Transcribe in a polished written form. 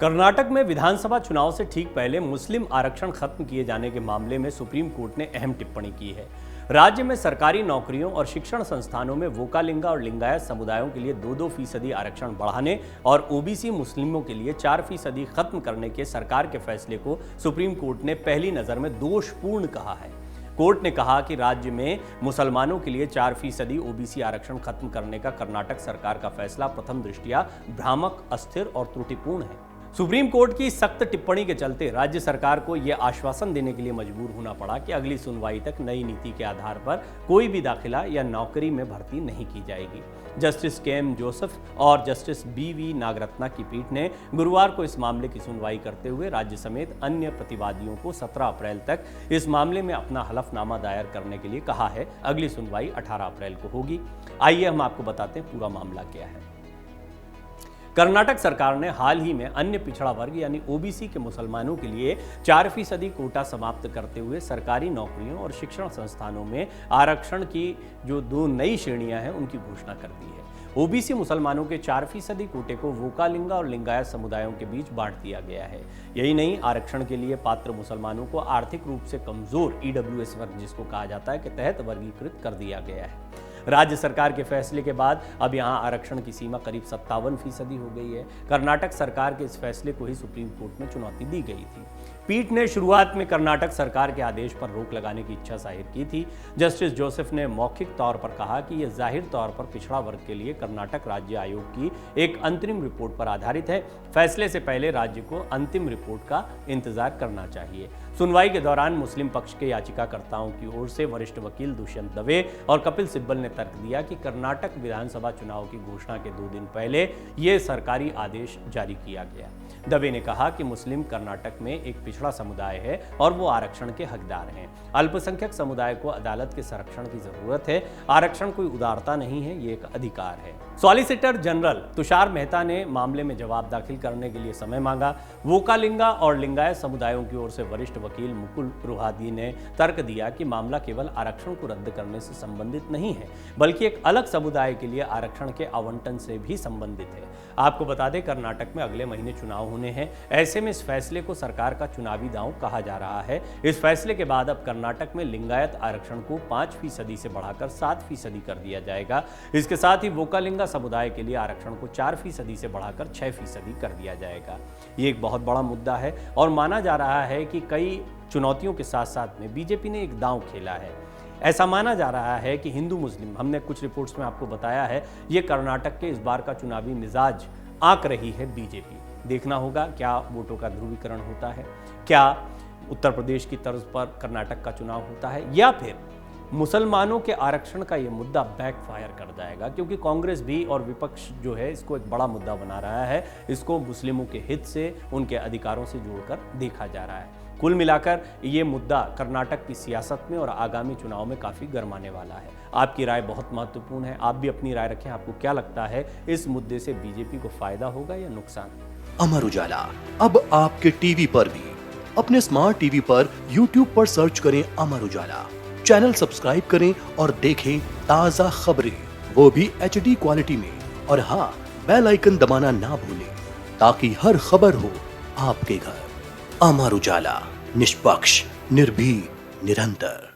कर्नाटक में विधानसभा चुनाव से ठीक पहले मुस्लिम आरक्षण खत्म किए जाने के मामले में सुप्रीम कोर्ट ने अहम टिप्पणी की है। राज्य में सरकारी नौकरियों और शिक्षण संस्थानों में वोकालिंगा और लिंगायत समुदायों के लिए 2-2% आरक्षण बढ़ाने और ओबीसी मुस्लिमों के लिए 4% खत्म करने के सरकार के फैसले को सुप्रीम कोर्ट ने पहली नजर में दोषपूर्ण कहा है। कोर्ट ने कहा कि राज्य में मुसलमानों के लिए 4% ओबीसी आरक्षण खत्म करने का कर्नाटक सरकार का फैसला प्रथम दृष्टया भ्रामक, अस्थिर और त्रुटिपूर्ण है। सुप्रीम कोर्ट की सख्त टिप्पणी के चलते राज्य सरकार को यह आश्वासन देने के लिए मजबूर होना पड़ा कि अगली सुनवाई तक नई नीति के आधार पर कोई भी दाखिला या नौकरी में भर्ती नहीं की जाएगी। Justice KM. जोसेफ और जस्टिस बी.वी. नागरत्ना की पीठ ने गुरुवार को इस मामले की सुनवाई करते हुए राज्य समेत अन्य प्रतिवादियों को 17 अप्रैल तक इस मामले में अपना हलफनामा दायर करने के लिए कहा है। अगली सुनवाई 18 अप्रैल को होगी। आइए हम आपको बताते हैं पूरा मामला क्या है। कर्नाटक सरकार ने हाल ही में अन्य पिछड़ा वर्ग यानी ओबीसी के मुसलमानों के लिए 4% कोटा समाप्त करते हुए सरकारी नौकरियों और शिक्षण संस्थानों में आरक्षण की जो 2 नई श्रेणियां हैं उनकी घोषणा कर दी है। ओबीसी मुसलमानों के 4% कोटे को वोकालिंगा और लिंगायत समुदायों के बीच बांट दिया गया है। यही नहीं, आरक्षण के लिए पात्र मुसलमानों को आर्थिक रूप से कमजोर ईडब्ल्यूएस वर्ग जिसको कहा जाता है के तहत वर्गीकृत कर दिया गया है। राज्य सरकार के फैसले के बाद अब यहां आरक्षण की सीमा करीब 57% हो गई है। कर्नाटक सरकार के इस फैसले को ही सुप्रीम कोर्ट में चुनौती दी गई थी। पीठ ने शुरुआत में कर्नाटक सरकार के आदेश पर रोक लगाने की इच्छा जाहिर की थी। जस्टिस जोसेफ ने मौखिक तौर पर कहा कि यह जाहिर तौर पर पिछड़ा वर्ग के लिए कर्नाटक राज्य आयोग की एक अंतरिम रिपोर्ट पर आधारित है। फैसले से पहले राज्य को अंतिम रिपोर्ट का इंतजार करना चाहिए। सुनवाई के दौरान मुस्लिम पक्ष के याचिकाकर्ताओं की ओर से वरिष्ठ वकील दुष्यंत दवे और कपिल सिब्बल ने तर्क दिया कि कर्नाटक विधानसभा चुनाव की घोषणा के 2 दिन पहले यह सरकारी आदेश जारी किया गया। दवे ने कहा कि मुस्लिम कर्नाटक में एक पिछड़ा समुदाय है और वो आरक्षण के हकदार हैं। अल्पसंख्यक समुदाय को अदालत के संरक्षण की जरूरत है। आरक्षण कोई उदारता नहीं है, ये एक अधिकार है। सॉलिसिटर जनरल तुषार मेहता ने मामले में जवाब दाखिल करने के लिए समय मांगा। वोकालिंगा और लिंगायत समुदायों की ओर से वरिष्ठ वकील मुकुल रोहातगी ने तर्क दिया कि मामला केवल आरक्षण को रद्द करने से संबंधित नहीं है, बल्कि एक अलग समुदाय के लिए आरक्षण के आवंटन से भी संबंधित है। आपको बता दें, कर्नाटक में अगले महीने चुनाव होने हैं। ऐसे में इस फैसले को सरकार का चुनावी दांव कहा जा रहा है। इस फैसले के बाद अब कर्नाटक में लिंगायत आरक्षण को 5% से बढ़ाकर 7% कर दिया जाएगा। इसके साथ ही वोकालिंगा समुदाय के लिए आरक्षण को 4% से बढ़ाकर 6% कर दिया जाएगा। ये एक बहुत बड़ा मुद्दा है और माना जा रहा है कि कई चुनौतियों के साथ साथ में बीजेपी ने एक दांव खेला है। ऐसा माना जा रहा है कि हिंदू मुस्लिम, हमने कुछ रिपोर्ट्स में आपको बताया है, ये कर्नाटक के इस बार का चुनावी मिजाज आंक रही है बीजेपी। देखना होगा क्या वोटों का ध्रुवीकरण होता है, क्या उत्तर प्रदेश की तर्ज पर कर्नाटक का चुनाव होता है, या फिर मुसलमानों के आरक्षण का ये मुद्दा बैकफायर कर जाएगा, क्योंकि कांग्रेस भी और विपक्ष जो है इसको एक बड़ा मुद्दा बना रहा है। इसको मुस्लिमों के हित से, उनके अधिकारों से जोड़कर देखा जा रहा है। कुल मिलाकर ये मुद्दा कर्नाटक की सियासत में और आगामी चुनाव में काफ़ी गरमाने वाला है। आपकी राय बहुत महत्वपूर्ण है। आप भी अपनी राय रखें। आपको क्या लगता है, इस मुद्दे से बीजेपी को फायदा होगा या नुकसान? अमर उजाला अब आपके टीवी पर भी। अपने स्मार्ट टीवी पर यूट्यूब पर सर्च करें अमर उजाला, चैनल सब्सक्राइब करें और देखें ताज़ा खबरें, वो भी HD क्वालिटी में। और हाँ, बेल आइकन दबाना ना भूलें ताकि हर खबर हो आपके घर। अमर उजाला, निष्पक्ष, निर्भीक, निरंतर।